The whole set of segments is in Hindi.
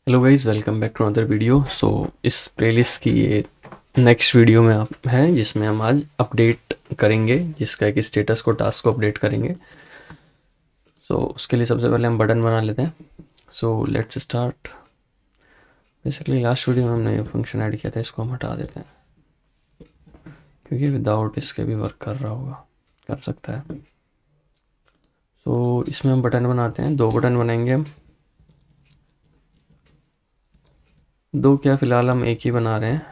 Hello guys, welcome back to another video. इस प्लेलिस्ट की ये नेक्स्ट वीडियो में आप हैं जिसमें हम आज अपडेट करेंगे, जिसका एक स्टेटस को टास्क को अपडेट करेंगे। उसके लिए सबसे पहले हम बटन बना लेते हैं। Let's start. Basically last video में हमने ये फंक्शन ऐड किया था, इसको हम हटा देते हैं क्योंकि विदाउट इसके भी वर्क कर रहा होगा, कर सकता है। इसमें हम बटन बनाते हैं, 2 बटन बनाएंगे हम। 2 क्या, फ़िलहाल हम एक ही बना रहे हैं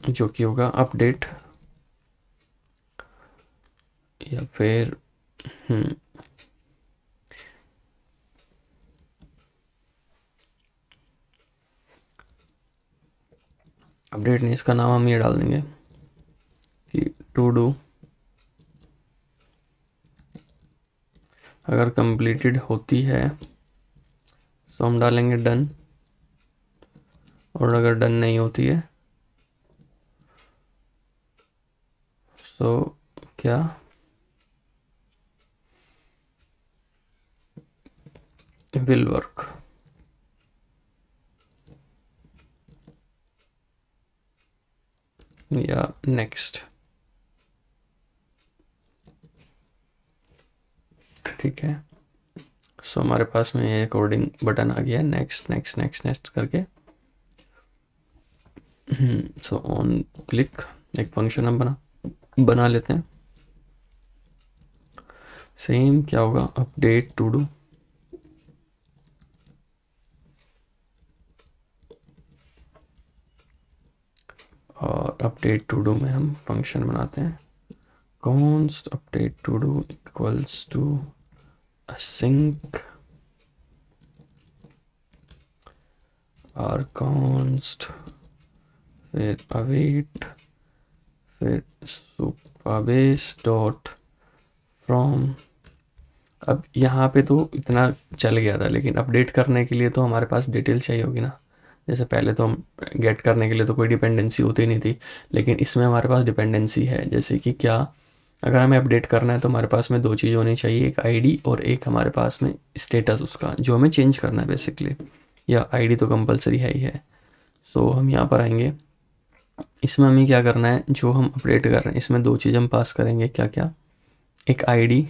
जो कि होगा अपडेट या फिर अपडेट नहीं, इसका नाम हम ये डाल देंगे कि टू डू अगर कंप्लीटेड होती है तो हम डालेंगे डन, और अगर डन नहीं होती है तो क्या विल वर्क। या नेक्स्ट। ठीक है, हमारे पास में ये कोडिंग बटन आ गया, नेक्स्ट नेक्स्ट नेक्स्ट नेक्स्ट करके। ऑन क्लिक एक फंक्शन हम बना लेते हैं। सेम क्या होगा, अपडेट टू डू, और अपडेट टू डू में हम फंक्शन बनाते हैं const update to do equals to async और const फिर await फिर supabase डॉट फ्रॉम। अब यहाँ पे तो इतना चल गया था, लेकिन अपडेट करने के लिए तो हमारे पास डिटेल चाहिए होगी ना। जैसे पहले तो हम गेट करने के लिए तो कोई डिपेंडेंसी होती नहीं थी, लेकिन इसमें हमारे पास डिपेंडेंसी है। जैसे कि क्या, अगर हमें अपडेट करना है तो हमारे पास में 2 चीज़ होनी चाहिए, एक आईडी और एक हमारे पास में स्टेटस उसका जो हमें चेंज करना है बेसिकली। या आईडी तो कंपलसरी है ही है। हम यहाँ पर आएंगे, इसमें हमें क्या करना है, जो हम अपडेट कर रहे हैं इसमें 2 चीज़ हम पास करेंगे। क्या क्या, एक आईडी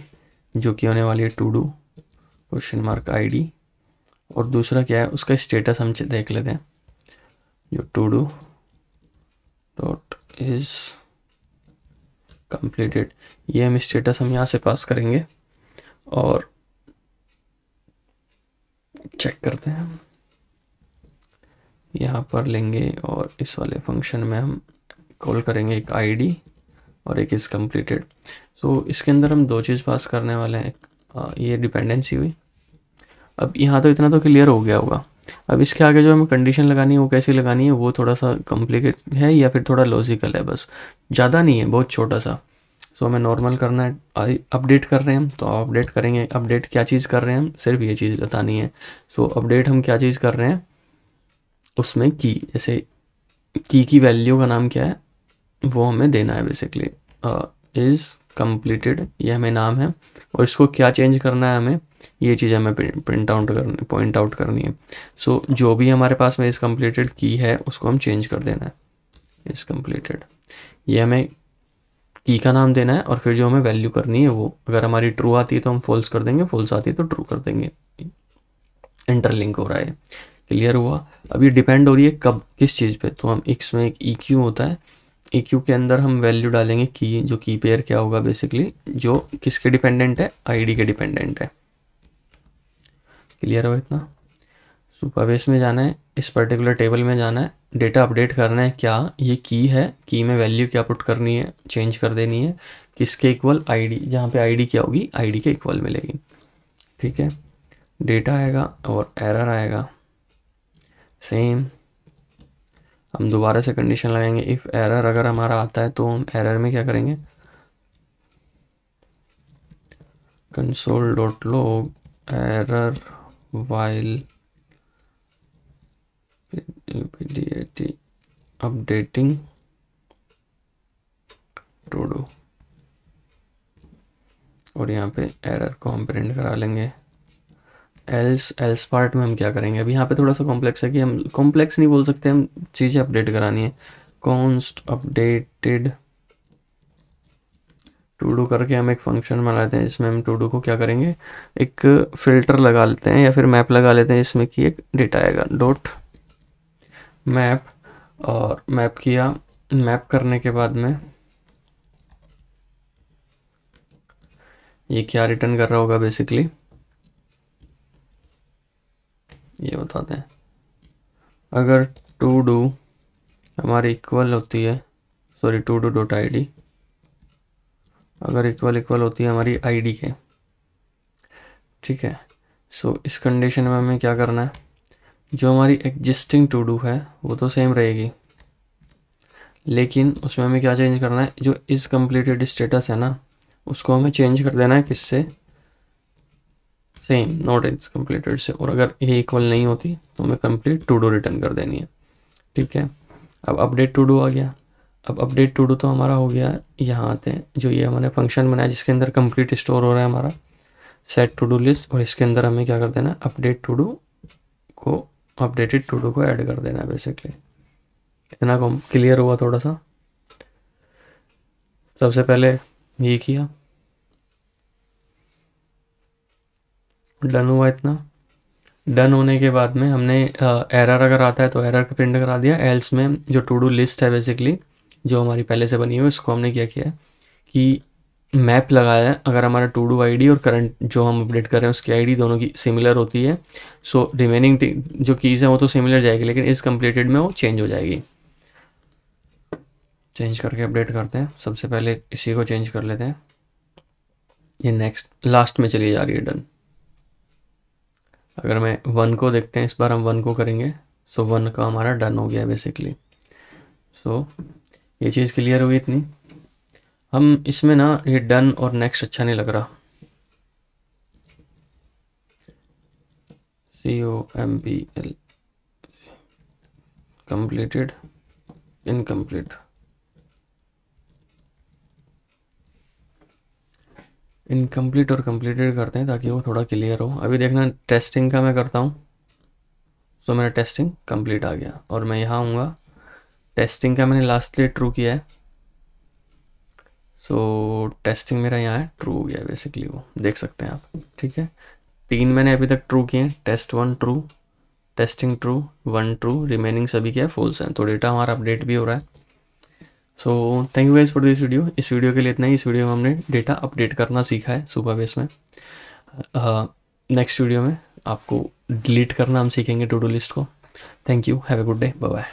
जो कि होने वाली है to do question mark ID, और दूसरा क्या है उसका स्टेटस हम देख लेते हैं, जो to do dot is completed. ये हम स्टेटस हम यहाँ से पास करेंगे और चेक करते हैं। यहाँ पर लेंगे और इस वाले फंक्शन में हम कॉल करेंगे एक आईडी और एक इज कंप्लीटेड। इसके अंदर हम 2 चीज़ पास करने वाले हैं। ये डिपेंडेंसी हुई। अब यहाँ तो इतना तो क्लियर हो गया होगा। अब इसके आगे जो हमें कंडीशन लगानी है वो कैसी लगानी है, वो थोड़ा सा कॉम्प्लिकेट है या फिर थोड़ा लॉजिकल है, बस ज़्यादा नहीं है, बहुत छोटा सा। हमें नॉर्मल करना है, अपडेट कर रहे हैं हम तो अपडेट करेंगे। अपडेट क्या चीज़ कर रहे हैं हम, सिर्फ ये चीज़ बतानी है। अपडेट हम क्या चीज़ कर रहे हैं, उसमें की, जैसे की वैल्यू का नाम क्या है वो हमें देना है बेसिकली। इज़ कंप्लीटेड ये हमें नाम है, और इसको क्या चेंज करना है हमें, ये चीज़ हमें पॉइंट आउट करनी है। जो भी हमारे पास में इज़ कंप्लीटेड की है उसको हम चेंज कर देना है, इज़ कंप्लीटेड। ये हमें की का नाम देना है, और फिर जो हमें वैल्यू करनी है वो, अगर हमारी ट्रू आती है तो हम फॉल्स कर देंगे, फॉल्स आती है तो ट्रू कर देंगे। इंटरलिंक हो रहा है, क्लियर हुआ। अब ये डिपेंड हो रही है कब, किस चीज़ पे, तो हम इसमें एक EQ होता है, EQ के अंदर हम वैल्यू डालेंगे की, जो की पेयर क्या होगा बेसिकली, जो किसके डिपेंडेंट है, आईडी के डिपेंडेंट है। क्लियर हो इतना। सुपरबेस में जाना है, इस पर्टिकुलर टेबल में जाना है, डेटा अपडेट करना है। क्या, ये की है, की में वैल्यू क्या पुट करनी है, चेंज कर देनी है, किसके इक्वल, आईडी, जहाँ पे आईडी क्या होगी, आईडी के इक्वल मिलेगी। ठीक है, डेटा आएगा और एरर आएगा। सेम हम दोबारा से कंडीशन लगाएंगे, इफ़ एरर अगर हमारा आता है तो हम एरर में क्या करेंगे, console.log error while pdat updating to do, और यहाँ पे एरर को हम प्रिंट करा लेंगे एल्स एल्स पार्ट में हम क्या करेंगे, अभी यहाँ पे थोड़ा सा कॉम्प्लेक्स है कि हम कॉम्प्लेक्स नहीं बोल सकते, हम चीज़ें अपडेट करानी है। कॉन्स्ट अपडेटेड टू डू करके हम एक फंक्शन बना लेते हैं जिसमें हम टू डू को क्या करेंगे, एक फिल्टर लगा लेते हैं या फिर मैप लगा लेते हैं जिसमें कि एक डेटा आएगा डॉट मैप, और मैप किया, मैप करने के बाद में ये क्या रिटर्न कर रहा होगा बेसिकली ये बताते हैं। अगर टू डू हमारी इक्वल होती है, sorry to do dot I D अगर इक्वल होती है हमारी आईडी के, ठीक है। सो इस कंडीशन में हमें क्या करना है, जो हमारी एग्जिस्टिंग टू डू है वो तो सेम रहेगी, लेकिन उसमें हमें क्या चेंज करना है, जो इस कंप्लीटेड स्टेटस है ना उसको हमें चेंज कर देना है किससे, सेम नॉट इज कंप्लीटेड से, और अगर ये इक्वल नहीं होती तो हमें कंप्लीट टू डू रिटर्न कर देनी है, ठीक है। अब अपडेट टू डू आ गया। अब अपडेट टू डू तो हमारा हो गया, यहाँ आते हैं, जो ये हमारे फंक्शन बनाया जिसके अंदर कंप्लीट स्टोर हो रहा है हमारा सेट टू डू लिस्ट, और इसके अंदर हमें क्या कर देना है, अपडेट टू डू को, अपडेटेड टू डू को ऐड कर देना है बेसिकली। इतना क्लियर हुआ थोड़ा सा। सबसे पहले ये किया, डन हुआ इतना। डन होने के बाद में हमने एरर अगर आता है तो एरर को प्रिंट करा दिया, एल्स में जो टू डू लिस्ट है बेसिकली जो हमारी पहले से बनी हुई है उसको हमने क्या किया है कि मैप लगाया है। अगर हमारा टू डू आईडी और करंट जो हम अपडेट कर रहे हैं उसकी आईडी दोनों की सिमिलर होती है, सो रिमेनिंग जो कीज़ हैं वो तो सिमिलर जाएगी, लेकिन इस कंप्लीटेड में वो चेंज हो जाएगी। चेंज करके अपडेट करते हैं। सबसे पहले इसी को चेंज कर लेते हैं, ये नेक्स्ट लास्ट में चली जा रही है डन। अगर मैं 1 को देखते हैं, इस बार हम 1 को करेंगे, सो 1 का हमारा डन हो गया बेसिकली। सो ये चीज़ क्लियर हुई इतनी। हम इसमें ना ये डन और नेक्स्ट अच्छा नहीं लग रहा, COMPL कंप्लीटेड इनकम्प्लीट, इनकम्प्लीट और कंप्लीटेड करते हैं ताकि वो थोड़ा क्लियर हो। अभी देखना टेस्टिंग का मैं करता हूँ, सो मेरा टेस्टिंग कंप्लीट आ गया और मैं यहाँ आऊँगा, टेस्टिंग का मैंने लास्टली ट्रू किया है, सो टेस्टिंग मेरा यहाँ है ट्रू हो गया बेसिकली, वो देख सकते हैं आप, ठीक है। 3 मैंने अभी तक ट्रू किए हैं, test 1 true, testing true, 1 true, remaining सभी क्या है फॉल्स हैं, तो डेटा हमारा अपडेट भी हो रहा है। So thank you guys for this video. इस वीडियो के लिए इतना ही। इस वीडियो में हमने डेटा अपडेट करना सीखा है सुपरबेस में। नेक्स्ट वीडियो में आपको डिलीट करना हम सीखेंगे टू डू लिस्ट को। Thank you, have a good day, bye bye.